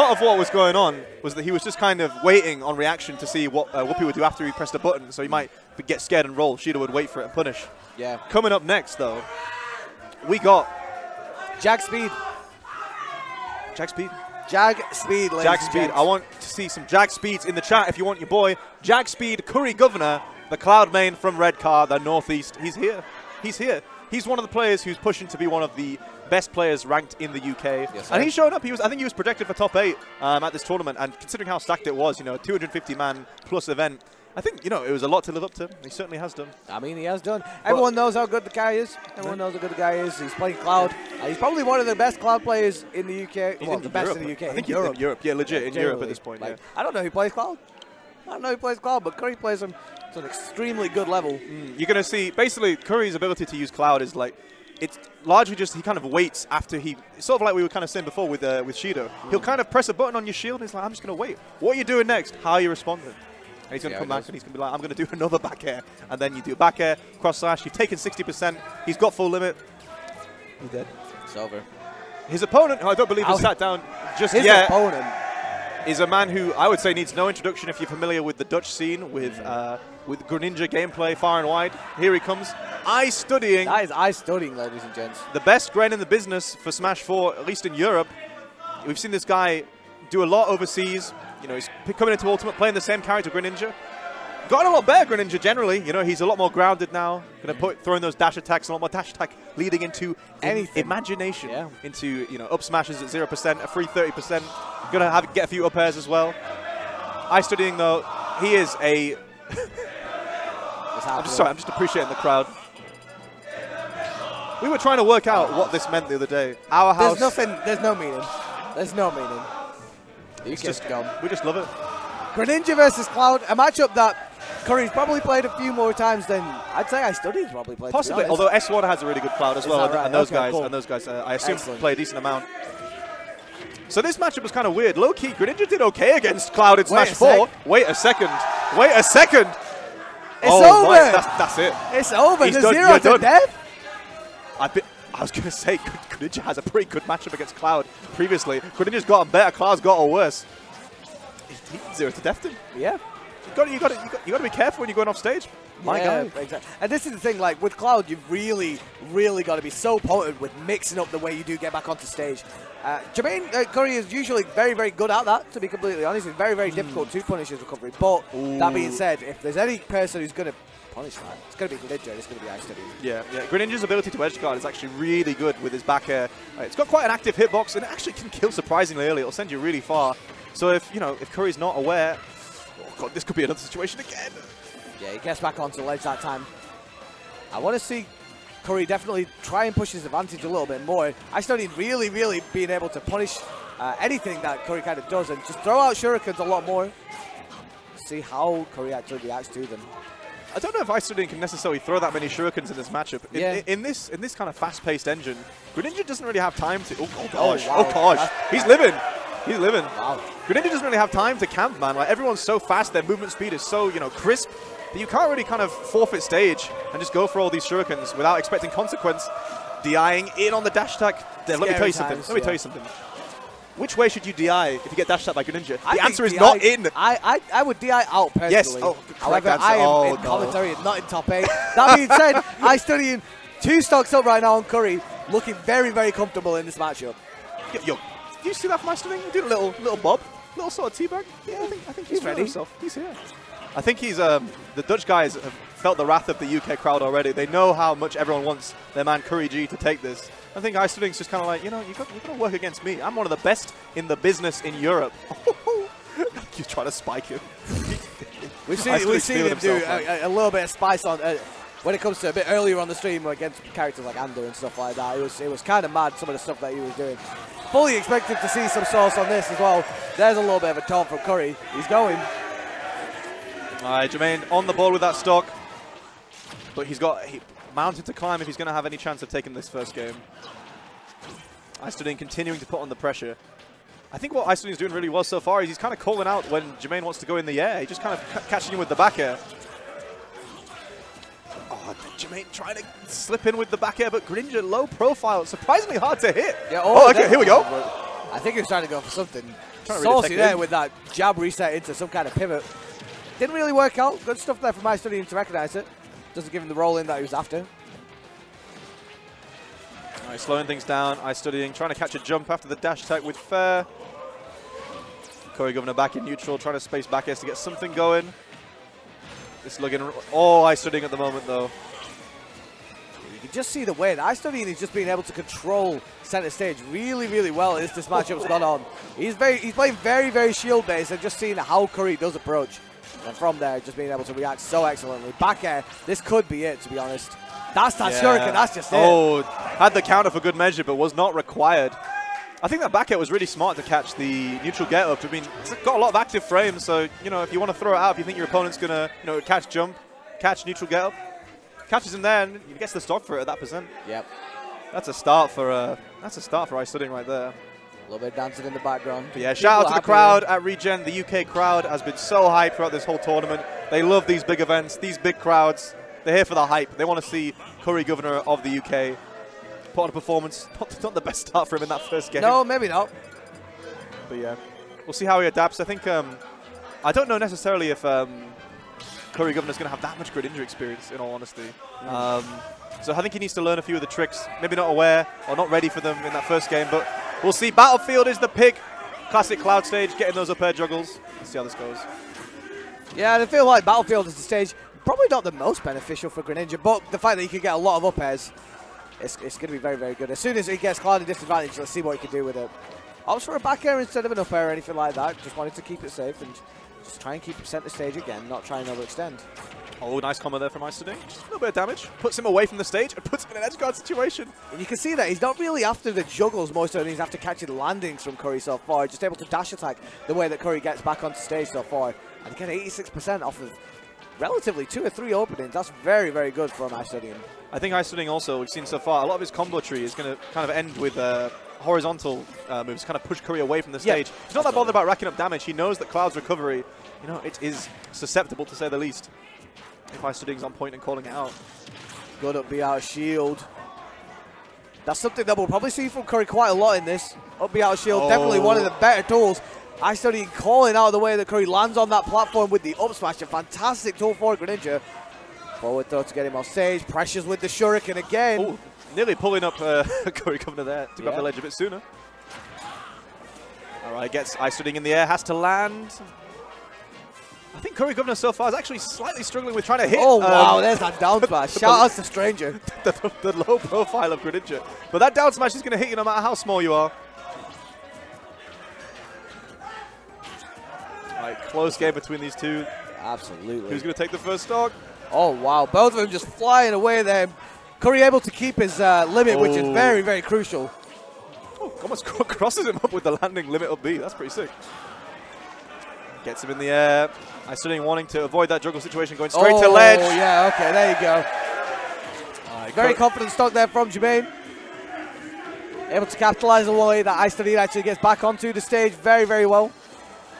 lot of what was going on was that he was just kind of waiting on reaction to see what Whoopi would do after he pressed a button. So he might get scared and roll. Shida would wait for it and punish. Yeah. Coming up next, though, we got Jag Speed. Jag Speed. Jag Speed, ladies Jag and Speed. gents. I want to see some Jag Speeds in the chat if you want your boy. Jag Speed, Curry Govenor, the Cloud main from Red Car, the Northeast. He's here. He's here. He's one of the players who's pushing to be one of the best players ranked in the UK. Yes, and he showed up. I think he was projected for top 8 at this tournament. And considering how stacked it was, 250-man plus event, I think, it was a lot to live up to. He certainly has done. I mean, he has done. Everyone knows how good the guy is. Everyone knows how good the guy is. He's playing Cloud. He's probably one of the best Cloud players in the UK. Well, the best in the UK. I think in Europe. In Europe. Yeah, legit. In Europe at this point, like, I don't know who plays Cloud. I don't know who plays Cloud, but Curry plays him to an extremely good level. You're going to see, basically, Curry's ability to use Cloud is like, it's largely just he kind of waits after he, sort of like we were kind of saying before with Shido. He'll kind of press a button on your shield and he's like, I'm just going to wait. What are you doing next? How are you responding? And he's going to come back and he's going to be like, I'm going to do another back air. And then you do back air, cross slash, you've taken 60%, he's got full limit. He's dead. It's over. His opponent, who I don't believe has sat down just His yet, opponent is a man who I would say needs no introduction if you're familiar with the Dutch scene, with Greninja gameplay far and wide. Here he comes. IStudying. That is IStudying, ladies and gents. The best Gren in the business for Smash 4, at least in Europe. We've seen this guy do a lot overseas. He's coming into Ultimate, playing the same character, Greninja. Gotten a lot better, Greninja, generally. He's a lot more grounded now. Going to throwing those dash attacks, a lot more dash attack, leading into anything. Imagination. Yeah. Into, up smashes at 0%, a free 30%. Going to get a few up airs as well. IStudying, though, he is a... I'm just appreciating the crowd. We were trying to work out what this meant the other day. Our house... There's no meaning. There's no meaning. It's just gone. We just love it. Greninja versus Cloud, a matchup that Curry's probably played a few more times than I'd say IStudying's probably played. Possibly, although S1 has a really good Cloud as well, right? and those guys, I assume play a decent amount. So this matchup was kind of weird. Low key, Greninja did okay against Cloud in Smash 4. Wait a second. Wait a second. It's over. That's it. It's over. He's the done. 0 to death. I was going to say, Greninja has a pretty good matchup against Cloud previously. Greninja's gotten better, Cloud's gotten worse. He 0 to death him. Yeah. You got to be careful when you're going off stage. My guy. Exactly. And this is the thing, like with Cloud, you've really, really got to be so potent with mixing up the way you do get back onto stage. Jermaine Curry is usually very, very good at that, to be completely honest. It's very, very difficult to punish his recovery. But that being said, if there's any person who's going to punish that, it's going to be Greninja, it's going to be IStudying. Yeah. Greninja's ability to edge guard is actually really good with his back air. It's got quite an active hitbox, and it actually can kill surprisingly early. It'll send you really far. So if Curry's not aware, oh god, this could be another situation again. Yeah, he gets back onto the ledge that time. I want to see Curry definitely try and push his advantage a little bit more. IStudying really, really being able to punish anything that Curry kind of does and just throw out shurikens a lot more. See how Curry actually reacts to them. I don't know if IStudying can necessarily throw that many shurikens in this matchup. In this kind of fast-paced engine, Greninja doesn't really have time to... Oh gosh, oh gosh. He's living. He's living. Wow. Greninja doesn't really have time to camp, man. Like, everyone's so fast, their movement speed is so, crisp, that you can't really kind of forfeit stage and just go for all these shurikens without expecting consequence. DIing in on the dash attack. Let me tell you something. Which way should you DI if you get dash attacked by Greninja? The answer is not in. I would DI out personally. Yes. Oh, however, I am in commentary and not in top 8. That being said, IStudying 2 stocks up right now on Curry, looking very, very comfortable in this matchup. Yo, do you see that from IStudying? He did a little bob, little sort of teabag. Yeah, I think he's ready. He's here. I think he's the Dutch guys have felt the wrath of the UK crowd already. They know how much everyone wants their man Curry G to take this. I think IStudying's just kind of like, you're got to work against me. I'm one of the best in the business in Europe. You're trying to spike him. We've seen him do a little bit of spice on when it comes to a bit earlier on the stream against characters like Ander and stuff like that. It was kind of mad, some of the stuff that he was doing. Fully expected to see some sauce on this as well. There's a little bit of a taunt from Curry. He's going. All right, Jermaine on the ball with that stock. But he's got mountain to climb if he's going to have any chance of taking this first game. IStudying continuing to put on the pressure. I think what IStudying's doing really well so far is he's kind of calling out when Jermaine wants to go in the air. He's just kind of catching him with the back air. Oh, Jermaine trying to slip in with the back air, but Greninja low profile. Surprisingly hard to hit. Yeah, okay, here we go. I think he was trying to go for something Saucy there with that jab reset into some kind of pivot. Didn't really work out. Good stuff there from IStudying to recognize it. Doesn't give him the roll in that he was after. Right, slowing things down. IStudying, trying to catch a jump after the dash attack with fair. Corey Govenor back in neutral, trying to space back airs to get something going. This looking all IStudying at the moment, though. You can just see the way that IStudying is just being able to control center stage really, really well as this matchup's gone on. He's playing very, very shield based and just seeing how Curry does approach. And from there, just being able to react so excellently. Back air, this could be it, to be honest. That's that shuriken, that's just it. Oh, had the counter for good measure, but was not required. I think that back air was really smart to catch the neutral get up. I mean, it's got a lot of active frames, so, you know, if you want to throw it out, if you think your opponent's going to, you know, catch jump, catch neutral get up, catches him there, and he gets the stock for it at that percent. Yep. That's a start for IStudying right there. A little bit of dancing in the background. But yeah, shout out to the crowd at Regen. The UK crowd has been so hyped throughout this whole tournament. They love these big events, these big crowds. They're here for the hype. They want to see Curry Govenor of the UK put on a performance. Not the best start for him in that first game. No, maybe not. But yeah, we'll see how he adapts. I think, I don't know necessarily if Curry Govenor's going to have that much Greninja experience, in all honesty. So I think he needs to learn a few of the tricks. Maybe not aware or not ready for them in that first game, but we'll see. Battlefield is the pick. Classic cloud stage, getting those up air juggles. Let's see how this goes. Yeah, I feel like Battlefield is the stage probably not the most beneficial for Greninja, but the fact that he can get a lot of up airs, it's going to be very, very good. As soon as he gets clouded disadvantage, let's see what he can do with it. Opts for a back air instead of an up air or anything like that. Just wanted to keep it safe and just try and keep center stage again, not try and overextend. Oh, nice combo there from IStudying. Just a little bit of damage. Puts him away from the stage and puts him in an edge guard situation. And you can see that he's not really after the juggles most of the he's after catching landings from Curry so far. Just able to dash attack the way that Curry gets back onto stage so far. And get 86% off of relatively 2 or 3 openings. That's very, very good from IStudying. I think IStudying also, we've seen so far, a lot of his combo tree is going to kind of end with horizontal moves, kind of push Curry away from the stage. Yep. He's not that bothered about racking up damage. He knows that Cloud's recovery, you know, it is susceptible to say the least. If IStudying's on point and calling it out. Good up B out shield. That's something that we'll probably see from Curry quite a lot in this. Up B out shield, definitely one of the better tools. IStudying calling out the way that Curry lands on that platform with the up smash. A fantastic tool for Greninja. Forward throw to get him off stage. Pressures with the shuriken again. Ooh, nearly pulling up Curry Govenor there to grab the ledge a bit sooner. All right, gets IStudying in the air, has to land. I think Curry Govenor so far is actually slightly struggling with trying to hit. Oh, wow, there's that down smash. Shout out to Stranger. the low profile of Greninja. But that down smash is going to hit you no matter how small you are. All right, close game between these two. Absolutely. Who's going to take the first stock? Oh, wow. Both of them just flying away there. Curry able to keep his limit, which is very, very crucial. Oh, almost crosses him up with the landing limit up B. That's pretty sick. Gets him in the air. IStudying wanting to avoid that juggle situation, going straight to ledge. Oh, yeah, okay, there you go. Very confident stock there from Jermaine. Able to capitalize on the way that IStudying actually gets back onto the stage very, very well.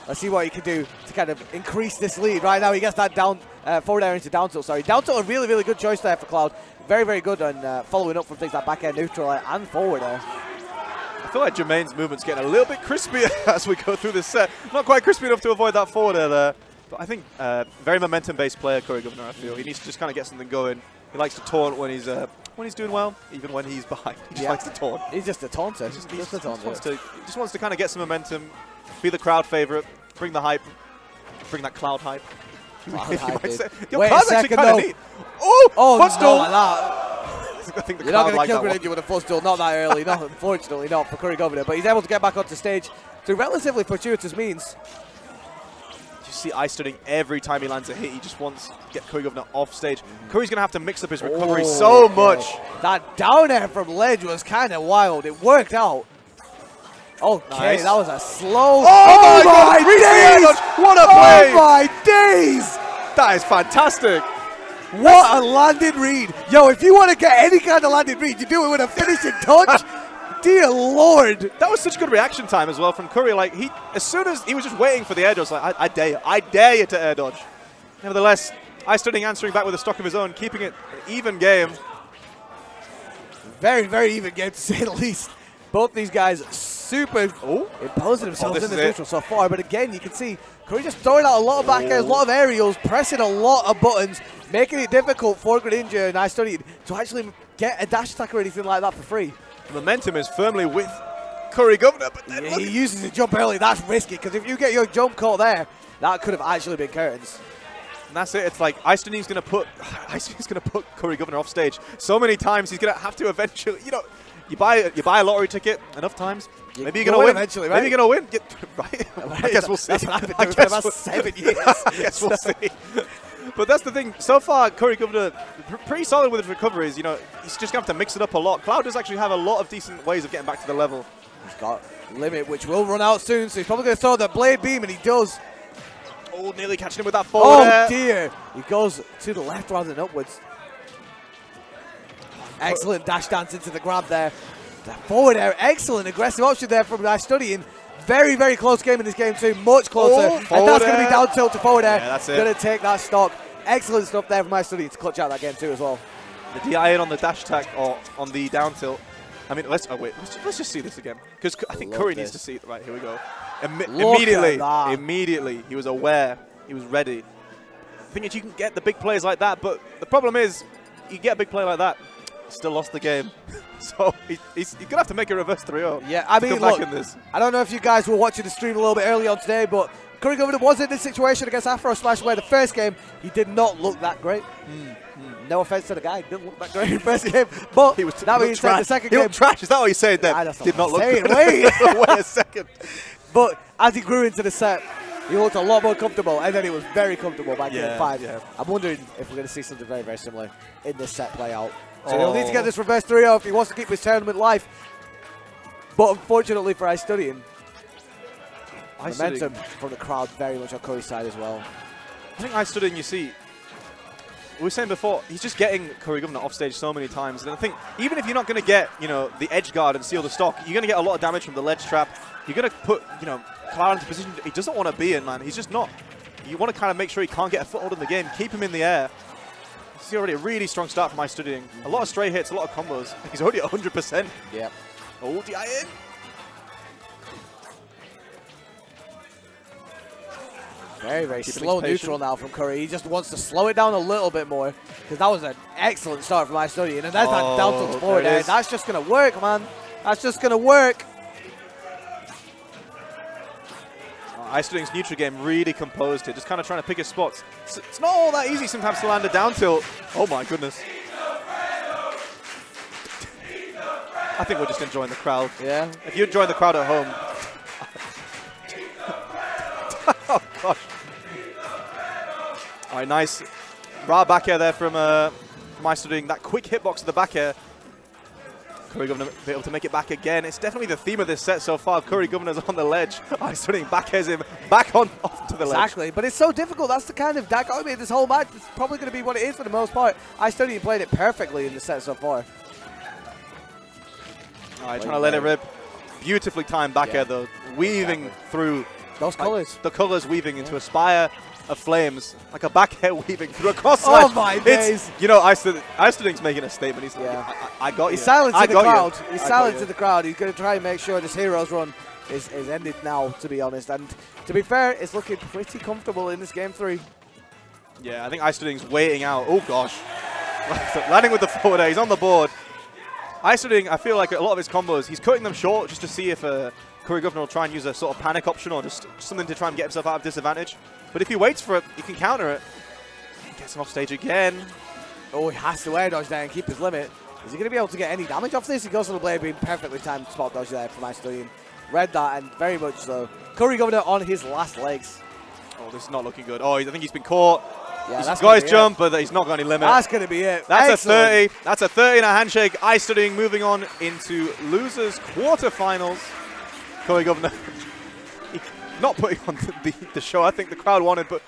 Let's see what he can do to kind of increase this lead. Right now he gets that down, forward air into down tilt, sorry. Down tilt, a really, really good choice there for Cloud. Very, very good on following up from things like back air, neutral air, and forward air. I feel like Jermaine's movement's getting a little bit crispier as we go through this set. Not quite crispy enough to avoid that forward air there. But I think very momentum-based player, Curry Govenor, I feel. He needs to just kind of get something going. He likes to taunt when he's doing well, even when he's behind. He just likes to taunt. He's just a taunter. He just wants to kind of get some momentum, be the crowd favorite, bring the hype, bring that cloud hype. Your cloud's actually kind of neat. Oh, footstool! Like that. I think the You're not going to kill Greninja Greninja with a footstool, not that early. No, unfortunately not for Curry Govenor, but he's able to get back onto stage through relatively fortuitous means. You see IStudying every time he lands a hit, he just wants to get Curry Govenor off stage. Curry's going to have to mix up his recovery so much. That down air from ledge was kind of wild. It worked out. Okay, nice. That was a slow. Oh my days! What a play! Oh my days! That is fantastic. What a landed read. Yo, if you want to get any kind of landed read, you do it with a finishing touch. Dear Lord. That was such good reaction time as well from Curry. Like, as soon as he was just waiting for the air dodge, like, I dare you to air dodge. Nevertheless, IStudying answering back with a stock of his own, keeping it an even game. Very, very even game to say the least. Both these guys super imposing themselves in the neutral so far. But again, you can see Curry just throwing out a lot of back airs, a lot of aerials, pressing a lot of buttons, making it difficult for Greninja and IStudying to actually get a dash attack or anything like that for free. The momentum is firmly with Curry Govenor, but then he uses the jump early. That's risky, because if you get your jump caught there, that could have actually been curtains. And that's it. It's like IStudying's going to put Curry Govenor off stage so many times. He's going to have to eventually, you know, you buy a lottery ticket enough times. Maybe you're going to win eventually, right? Maybe you're going to win. Right? I guess we'll see. That's what I've been doing for the past 7 years. I guess we'll see. But that's the thing. So far, Curry Govenor pretty solid with his recoveries. You know, he's just going to have to mix it up a lot. Cloud does actually have a lot of decent ways of getting back to the level. He's got limit, which will run out soon, so he's probably going to throw the blade beam, and he does. Oh, nearly catching him with that forward air. Dear. He goes to the left rather than upwards. Excellent dash dance into the grab there. The forward air, excellent aggressive option there from IStudying. Very, very close game in this game too, much closer. And that's going to be down tilt to forward air. Yeah, that's it. Going to take that stock. Excellent stuff there from IStudying to clutch out that game too as well. The DI in on the dash attack or on the down tilt. I mean, let's just see this again, because I think Curry needs to see it. Right, here we go. Immediately, he was aware, he was ready. I think that you can get the big plays like that, but the problem is, you get a big play like that, still lost the game. So he's going to have to make a reverse 3-0. Yeah, I mean, look, I don't know if you guys were watching the stream a little bit early on today, but Curry Govenor was in this situation against Afro Smash where the first game, he did not look that great. No offense to the guy, he didn't look that great in the first game, but that being said, the second game... trash, is that what you said then? Did not look good. Wait a second. But as he grew into the set, he looked a lot more comfortable, and then he was very comfortable by game 5. Yeah. I'm wondering if we're going to see something very, very similar in this set play out. So he'll need to get this reverse 3-0 if he wants to keep his tournament life. But unfortunately for IStudying, momentum from the crowd very much on Curry's side as well. I think IStudying, you see, we were saying before, he's just getting Curry Govenor off stage so many times. And I think even if you're not going to get, you know, the edge guard and seal the stock, you're going to get a lot of damage from the ledge trap. You're going to put, you know, Cloud into a position he doesn't want to be in, man. He's just not. You want to kind of make sure he can't get a foothold in the game, keep him in the air. This is already a really strong start from IStudying. A lot of stray hits, a lot of combos. He's already at 100%. Yep. Oh, DI in. Very, very slow neutral now from Curry. He just wants to slow it down a little bit more, because that was an excellent start from IStudying. And that's that down tilt forward air. That's just going to work, man. That's just going to work. IStudying's neutral game really composed here, just kind of trying to pick his spots. It's not all that easy sometimes to land a down tilt. Oh my goodness. I think we're just enjoying the crowd. Yeah. If you're enjoying the crowd at home. Oh gosh. All right, nice. Raw back air there from IStudying. That quick hitbox to the back air. Curry Govenor be able to make it back again. It's definitely the theme of this set so far. Curry Govenor's on the ledge. IStudying back airs him back on off to the ledge. Exactly, but it's so difficult. That's the kind of dichotomy of this whole match. It's probably going to be what it is for the most part. IStudying played it perfectly in the set so far. All right, trying to let it rip. Beautifully timed back air though, weaving through those colors. The colors weaving into a spire of flames, like a back air weaving through a cross slash. Oh my days! You know, IStudying's making a statement. He's like, I got you. He's silencing the crowd. He's silencing the crowd. He's going to try and make sure this Heroes run is ended now, to be honest. And to be fair, it's looking pretty comfortable in this game 3. Yeah, I think IStudying's waiting out. Oh gosh. Landing with the forward air. He's on the board. IStudying, I feel like a lot of his combos, he's cutting them short just to see if Curry Govenor will try and use a sort of panic option or just something to try and get himself out of disadvantage. But if he waits for it, he can counter it. He gets him off stage again. Oh, he has to air dodge there and keep his limit. Is he going to be able to get any damage off this? He goes for the blade beam, perfectly timed spot dodge there from IStudying. Read that, and very much so. Curry Govenor on his last legs. Oh, this is not looking good. Oh, I think he's been caught. Yeah, he's got his jump, but he's not got any limit. That's going to be it. That's excellent. A 30. That's a 30 and a handshake. IStudying moving on into losers quarterfinals. Curry Govenor not putting on the show I think the crowd wanted, but